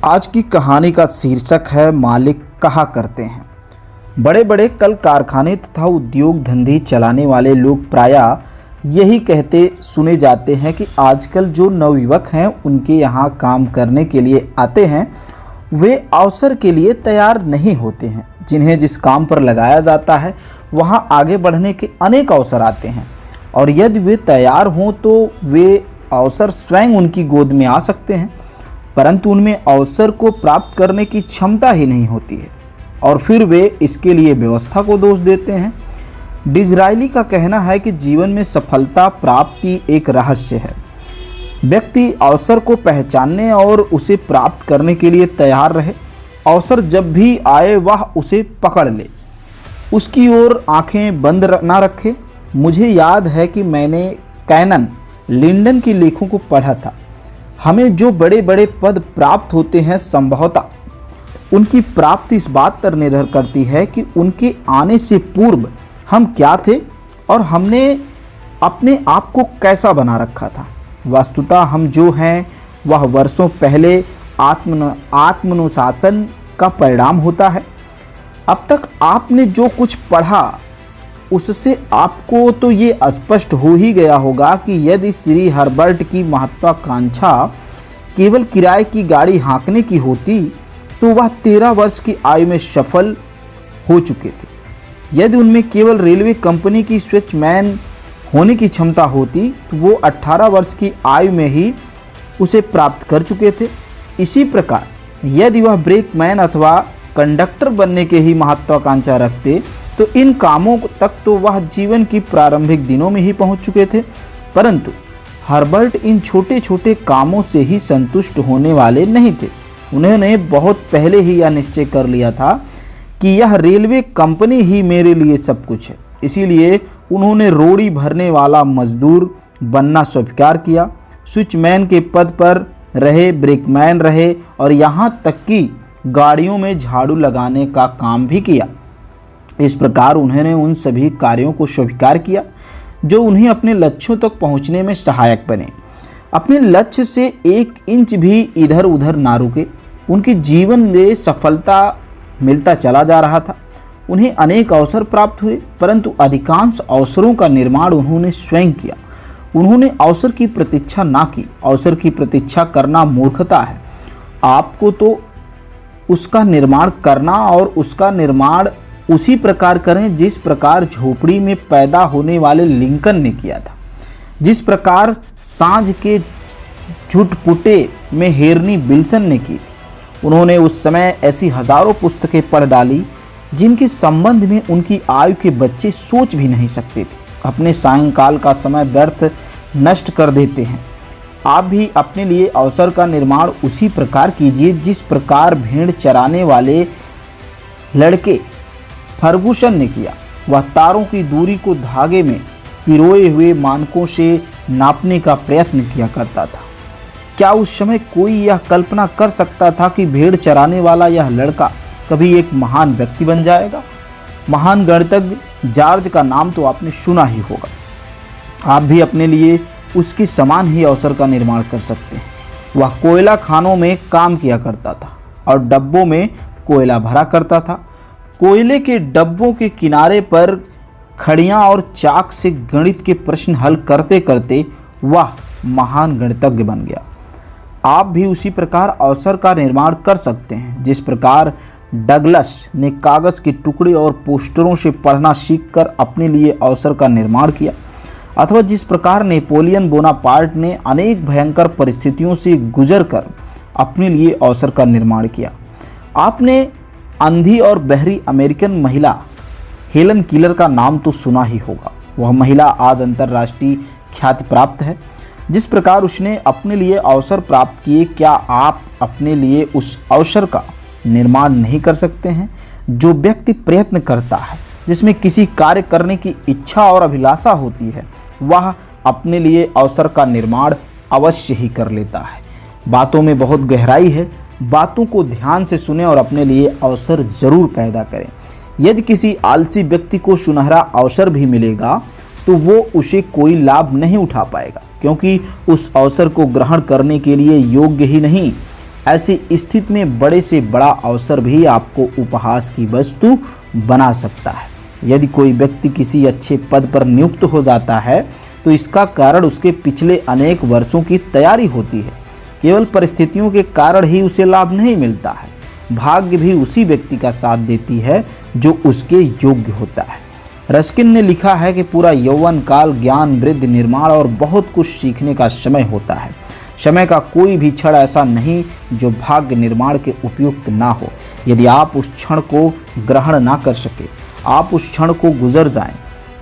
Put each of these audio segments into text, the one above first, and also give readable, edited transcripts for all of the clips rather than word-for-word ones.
आज की कहानी का शीर्षक है मालिक कहा करते हैं। बड़े बड़े कल कारखाने तथा उद्योग धंधे चलाने वाले लोग प्रायः यही कहते सुने जाते हैं कि आजकल जो नवयुवक हैं उनके यहाँ काम करने के लिए आते हैं वे अवसर के लिए तैयार नहीं होते हैं। जिन्हें जिस काम पर लगाया जाता है वहाँ आगे बढ़ने के अनेक अवसर आते हैं और यदि वे तैयार हों तो वे अवसर स्वयं उनकी गोद में आ सकते हैं, परंतु उनमें अवसर को प्राप्त करने की क्षमता ही नहीं होती है और फिर वे इसके लिए व्यवस्था को दोष देते हैं। डिज़रायली का कहना है कि जीवन में सफलता प्राप्ति एक रहस्य है। व्यक्ति अवसर को पहचानने और उसे प्राप्त करने के लिए तैयार रहे। अवसर जब भी आए वह उसे पकड़ ले, उसकी ओर आंखें बंद ना रखे। मुझे याद है कि मैंने कैनन लिंडन की लेखों को पढ़ा था। हमें जो बड़े बड़े पद प्राप्त होते हैं संभवतः उनकी प्राप्ति इस बात पर निर्भर करती है कि उनके आने से पूर्व हम क्या थे और हमने अपने आप को कैसा बना रखा था। वस्तुतः हम जो हैं वह वर्षों पहले आत्मानुशासन का परिणाम होता है। अब तक आपने जो कुछ पढ़ा उससे आपको तो ये स्पष्ट हो ही गया होगा कि यदि श्री हर्बर्ट की महत्वाकांक्षा केवल किराए की गाड़ी हाँकने की होती तो वह 13 वर्ष की आयु में सफल हो चुके थे। यदि उनमें केवल रेलवे कंपनी की स्विचमैन होने की क्षमता होती तो वो 18 वर्ष की आयु में ही उसे प्राप्त कर चुके थे। इसी प्रकार यदि वह ब्रेकमैन अथवा कंडक्टर बनने के ही महत्वाकांक्षा रखते तो इन कामों तक तो वह जीवन की प्रारंभिक दिनों में ही पहुंच चुके थे। परंतु हर्बर्ट इन छोटे छोटे कामों से ही संतुष्ट होने वाले नहीं थे। उन्होंने बहुत पहले ही यह निश्चय कर लिया था कि यह रेलवे कंपनी ही मेरे लिए सब कुछ है। इसीलिए उन्होंने रोड़ी भरने वाला मजदूर बनना स्वीकार किया, स्विचमैन के पद पर रहे, ब्रेकमैन रहे और यहाँ तक कि गाड़ियों में झाड़ू लगाने का काम भी किया। इस प्रकार उन्होंने उन सभी कार्यों को स्वीकार किया जो उन्हें अपने लक्ष्यों तक पहुंचने में सहायक बने। अपने लक्ष्य से 1 इंच भी इधर उधर ना रुके। उनके जीवन में सफलता मिलता चला जा रहा था। उन्हें अनेक अवसर प्राप्त हुए, परंतु अधिकांश अवसरों का निर्माण उन्होंने स्वयं किया। उन्होंने अवसर की प्रतीक्षा ना की। अवसर की प्रतीक्षा करना मूर्खता है। आपको तो उसका निर्माण करना और उसका निर्माण उसी प्रकार करें जिस प्रकार झोपड़ी में पैदा होने वाले लिंकन ने किया था, जिस प्रकार सांझ के झुटपुटे में हेरनी विल्सन ने की थी। उन्होंने उस समय ऐसी हजारों पुस्तकें पढ़ डाली जिनके संबंध में उनकी आयु के बच्चे सोच भी नहीं सकते थे। अपने सायंकाल का समय व्यर्थ नष्ट कर देते हैं। आप भी अपने लिए अवसर का निर्माण उसी प्रकार कीजिए जिस प्रकार भेड़ चराने वाले लड़के फर्गुसन ने किया। वह तारों की दूरी को धागे में पिरोए हुए मानकों से नापने का प्रयत्न किया करता था। क्या उस समय कोई यह कल्पना कर सकता था कि भेड़ चराने वाला यह लड़का कभी एक महान व्यक्ति बन जाएगा? महान गणितज्ञ जॉर्ज का नाम तो आपने सुना ही होगा। आप भी अपने लिए उसके समान ही अवसर का निर्माण कर सकते हैं। वह कोयला खानों में काम किया करता था और डब्बों में कोयला भरा करता था। कोयले के डब्बों के किनारे पर खड़ियाँ और चाक से गणित के प्रश्न हल करते करते वह महान गणितज्ञ बन गया। आप भी उसी प्रकार अवसर का निर्माण कर सकते हैं जिस प्रकार डगलस ने कागज़ के टुकड़े और पोस्टरों से पढ़ना सीखकर अपने लिए अवसर का निर्माण किया, अथवा जिस प्रकार नेपोलियन बोनापार्ट ने अनेक भयंकर परिस्थितियों से गुजरकर अपने लिए अवसर का निर्माण किया। आपने अंधी और बहरी अमेरिकन महिला हेलन किलर का नाम तो सुना ही होगा। वह महिला आज अंतर्राष्ट्रीय ख्याति प्राप्त है। जिस प्रकार उसने अपने लिए अवसर प्राप्त किए, क्या आप अपने लिए उस अवसर का निर्माण नहीं कर सकते हैं? जो व्यक्ति प्रयत्न करता है, जिसमें किसी कार्य करने की इच्छा और अभिलाषा होती है, वह अपने लिए अवसर का निर्माण अवश्य ही कर लेता है। बातों में बहुत गहराई है। बातों को ध्यान से सुने और अपने लिए अवसर जरूर पैदा करें। यदि किसी आलसी व्यक्ति को सुनहरा अवसर भी मिलेगा तो वो उसे कोई लाभ नहीं उठा पाएगा, क्योंकि उस अवसर को ग्रहण करने के लिए योग्य ही नहीं। ऐसी स्थिति में बड़े से बड़ा अवसर भी आपको उपहास की वस्तु बना सकता है। यदि कोई व्यक्ति किसी अच्छे पद पर नियुक्त हो जाता है तो इसका कारण उसके पिछले अनेक वर्षों की तैयारी होती है। केवल परिस्थितियों के कारण ही उसे लाभ नहीं मिलता है, भाग्य भी उसी व्यक्ति का साथ देती है जो उसके योग्य होता है। रस्किन ने लिखा है कि पूरा यौवन काल ज्ञान, वृद्धि, निर्माण और बहुत कुछ सीखने का समय होता है। समय का कोई भी क्षण ऐसा नहीं जो भाग्य निर्माण के उपयुक्त ना हो। यदि आप उस क्षण को ग्रहण ना कर सके, आप उस क्षण को गुजर जाएं,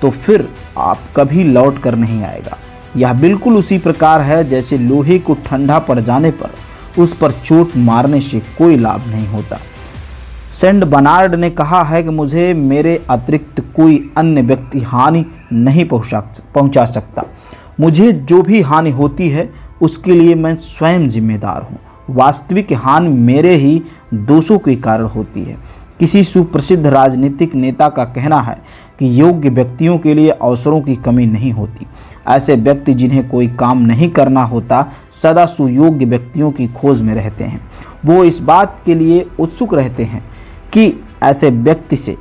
तो फिर आप कभी लौट कर नहीं आएगा। यह बिल्कुल उसी प्रकार है जैसे लोहे को ठंडा पड़ जाने पर उस पर चोट मारने से कोई लाभ नहीं होता। सेंट बर्नार्ड ने कहा है कि मुझे मेरे अतिरिक्त कोई अन्य व्यक्ति हानि नहीं पहुंचा सकता। मुझे जो भी हानि होती है उसके लिए मैं स्वयं जिम्मेदार हूँ। वास्तविक हानि मेरे ही दोषों के कारण होती है। किसी सुप्रसिद्ध राजनीतिक नेता का कहना है कि योग्य व्यक्तियों के लिए अवसरों की कमी नहीं होती। ऐसे व्यक्ति जिन्हें कोई काम नहीं करना होता सदा सुयोग्य व्यक्तियों की खोज में रहते हैं। वो इस बात के लिए उत्सुक रहते हैं कि ऐसे व्यक्ति से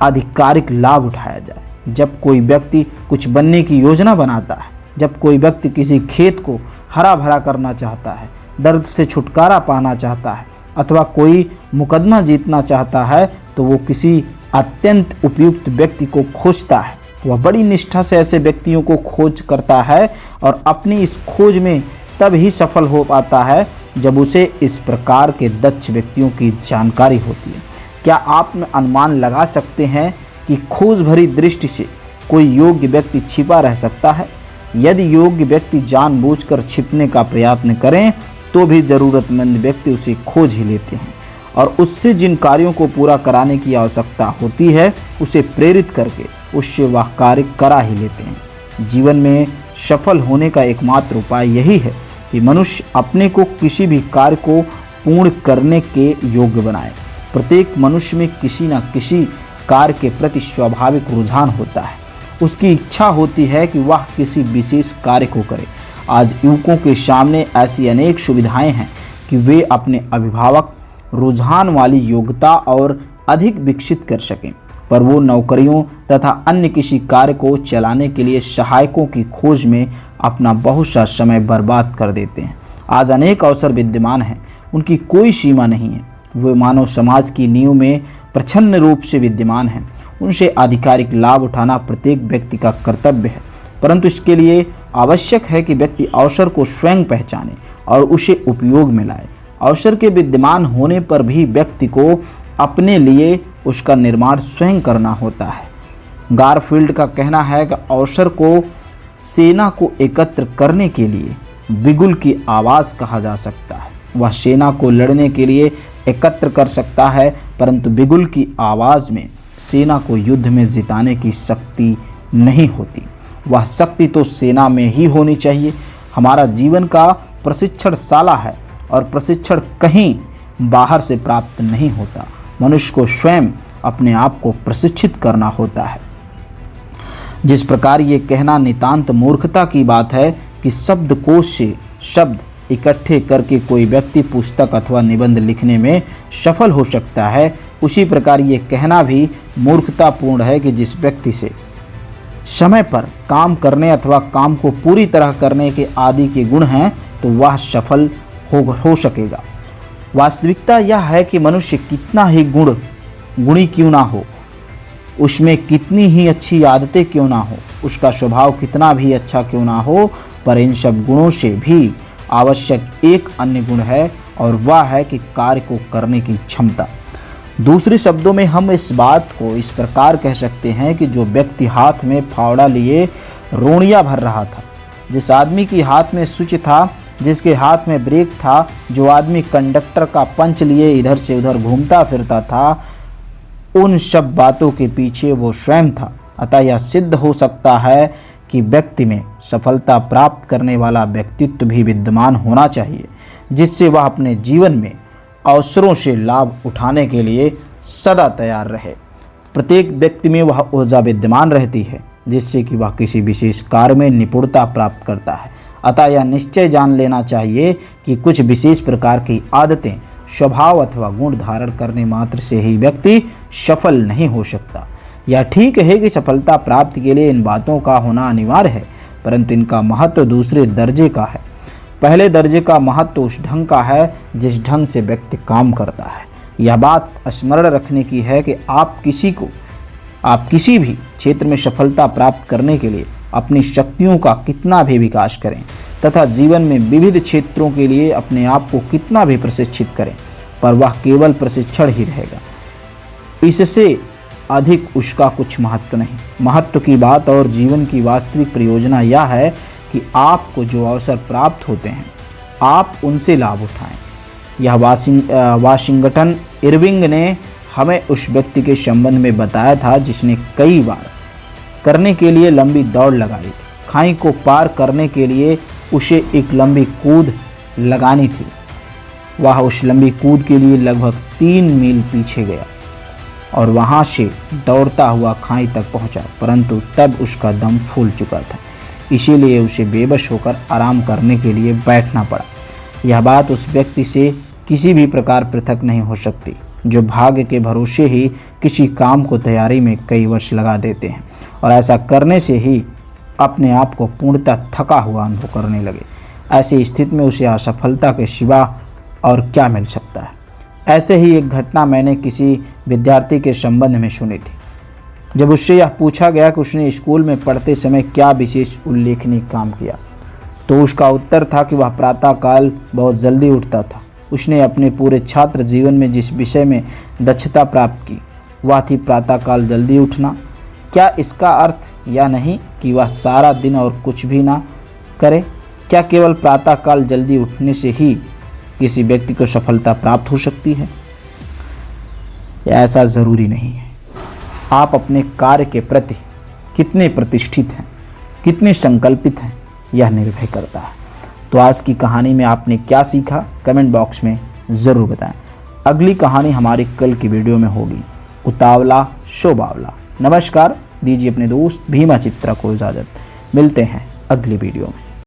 आधिकारिक लाभ उठाया जाए। जब कोई व्यक्ति कुछ बनने की योजना बनाता है, जब कोई व्यक्ति किसी खेत को हरा भरा करना चाहता है, दर्द से छुटकारा पाना चाहता है अथवा कोई मुकदमा जीतना चाहता है, तो वो किसी अत्यंत उपयुक्त व्यक्ति को खोजता है। वह बड़ी निष्ठा से ऐसे व्यक्तियों को खोज करता है और अपनी इस खोज में तब ही सफल हो पाता है जब उसे इस प्रकार के दक्ष व्यक्तियों की जानकारी होती है। क्या आप अनुमान लगा सकते हैं कि खोज भरी दृष्टि से कोई योग्य व्यक्ति छिपा रह सकता है? यदि योग्य व्यक्ति जानबूझकर छिपने का प्रयत्न करें तो भी ज़रूरतमंद व्यक्ति उसे खोज ही लेते हैं और उससे जिन कार्यों को पूरा कराने की आवश्यकता होती है उसे प्रेरित करके उससे वह कार्य करा ही लेते हैं। जीवन में सफल होने का एकमात्र उपाय यही है कि मनुष्य अपने को किसी भी कार्य को पूर्ण करने के योग्य बनाए। प्रत्येक मनुष्य में किसी न किसी कार्य के प्रति स्वाभाविक रुझान होता है। उसकी इच्छा होती है कि वह किसी विशेष कार्य को करे। आज युवकों के सामने ऐसी अनेक सुविधाएं हैं कि वे अपने अभिभावक रुझान वाली योग्यता और अधिक विकसित कर सकें, पर वो नौकरियों तथा अन्य किसी कार्य को चलाने के लिए सहायकों की खोज में अपना बहुत सा समय बर्बाद कर देते हैं। आज अनेक अवसर विद्यमान हैं, उनकी कोई सीमा नहीं है। वे मानव समाज की नींव में प्रच्छन्न रूप से विद्यमान हैं। उनसे आधिकारिक लाभ उठाना प्रत्येक व्यक्ति का कर्तव्य है, परंतु इसके लिए आवश्यक है कि व्यक्ति अवसर को स्वयं पहचाने और उसे उपयोग में लाए। अवसर के विद्यमान होने पर भी व्यक्ति को अपने लिए उसका निर्माण स्वयं करना होता है। गारफील्ड का कहना है कि अवसर को सेना को एकत्र करने के लिए बिगुल की आवाज़ कहा जा सकता है। वह सेना को लड़ने के लिए एकत्र कर सकता है, परंतु बिगुल की आवाज़ में सेना को युद्ध में जिताने की शक्ति नहीं होती। वह शक्ति तो सेना में ही होनी चाहिए। हमारा जीवन का प्रशिक्षण शाला है और प्रशिक्षण कहीं बाहर से प्राप्त नहीं होता। मनुष्य को स्वयं अपने आप को प्रशिक्षित करना होता है। जिस प्रकार ये कहना नितांत मूर्खता की बात है कि शब्दकोश से शब्द इकट्ठे करके कोई व्यक्ति पुस्तक अथवा निबंध लिखने में सफल हो सकता है, उसी प्रकार ये कहना भी मूर्खतापूर्ण है कि जिस व्यक्ति से समय पर काम करने अथवा काम को पूरी तरह करने के आदि के गुण हैं तो वह सफल हो सकेगा। वास्तविकता यह है कि मनुष्य कितना ही गुणी क्यों ना हो, उसमें कितनी ही अच्छी आदतें क्यों ना हो, उसका स्वभाव कितना भी अच्छा क्यों ना हो, पर इन सब गुणों से भी आवश्यक एक अन्य गुण है और वह है कि कार्य को करने की क्षमता। दूसरे शब्दों में हम इस बात को इस प्रकार कह सकते हैं कि जो व्यक्ति हाथ में फावड़ा लिए रोनियां भर रहा था, जिस आदमी के हाथ में स्विच था, जिसके हाथ में ब्रेक था, जो आदमी कंडक्टर का पंच लिए इधर से उधर घूमता फिरता था, उन सब बातों के पीछे वो स्वयं था। अतः यह सिद्ध हो सकता है कि व्यक्ति में सफलता प्राप्त करने वाला व्यक्तित्व भी विद्यमान होना चाहिए, जिससे वह अपने जीवन में अवसरों से लाभ उठाने के लिए सदा तैयार रहे। प्रत्येक व्यक्ति में वह ऊर्जा विद्यमान रहती है जिससे कि वह किसी विशेष कार्य में निपुणता प्राप्त करता है। अतः यह निश्चय जान लेना चाहिए कि कुछ विशेष प्रकार की आदतें, स्वभाव अथवा गुण धारण करने मात्र से ही व्यक्ति सफल नहीं हो सकता। यह ठीक है कि सफलता प्राप्ति के लिए इन बातों का होना अनिवार्य है, परंतु इनका महत्व दूसरे दर्जे का है। पहले दर्जे का महत्व उस ढंग का है जिस ढंग से व्यक्ति काम करता है। यह बात स्मरण रखने की है कि आप किसी भी क्षेत्र में सफलता प्राप्त करने के लिए अपनी शक्तियों का कितना भी विकास करें तथा जीवन में विविध क्षेत्रों के लिए अपने आप को कितना भी प्रशिक्षित करें, पर वह केवल प्रशिक्षण ही रहेगा, इससे अधिक उसका कुछ महत्व नहीं। महत्व की बात और जीवन की वास्तविक प्रयोजना यह है कि आपको जो अवसर प्राप्त होते हैं आप उनसे लाभ उठाएं। यह वाशिंगटन इरविंग ने हमें उस व्यक्ति के संबंध में बताया था जिसने कई बार करने के लिए लंबी दौड़ लगाई थी। खाई को पार करने के लिए उसे एक लंबी कूद लगानी थी। वह उस लंबी कूद के लिए लगभग 3 मील पीछे गया और वहां से दौड़ता हुआ खाई तक पहुंचा, परंतु तब उसका दम फूल चुका था, इसीलिए उसे बेबस होकर आराम करने के लिए बैठना पड़ा। यह बात उस व्यक्ति से किसी भी प्रकार पृथक नहीं हो सकती जो भाग्य के भरोसे ही किसी काम को तैयारी में कई वर्ष लगा देते हैं और ऐसा करने से ही अपने आप को पूर्णतः थका हुआ अनुभव करने लगे। ऐसी स्थिति में उसे असफलता के सिवा और क्या मिल सकता है। ऐसे ही एक घटना मैंने किसी विद्यार्थी के संबंध में सुनी थी। जब उससे यह पूछा गया कि उसने स्कूल में पढ़ते समय क्या विशेष उल्लेखनीय काम किया, तो उसका उत्तर था कि वह प्रातःकाल बहुत जल्दी उठता था। उसने अपने पूरे छात्र जीवन में जिस विषय में दक्षता प्राप्त की वह थी प्रातःकाल जल्दी उठना। क्या इसका अर्थ यह नहीं कि वह सारा दिन और कुछ भी ना करे? क्या केवल प्रातःकाल जल्दी उठने से ही किसी व्यक्ति को सफलता प्राप्त हो सकती है? ऐसा ज़रूरी नहीं है। आप अपने कार्य के प्रति कितने प्रतिष्ठित हैं, कितने संकल्पित हैं, यह निर्भर करता है। तो आज की कहानी में आपने क्या सीखा, कमेंट बॉक्स में ज़रूर बताएं। अगली कहानी हमारी कल की वीडियो में होगी, उतावला सो बावला। नमस्कार, दीजिए अपने दोस्त भीमा चित्रा को इजाज़त। मिलते हैं अगली वीडियो में।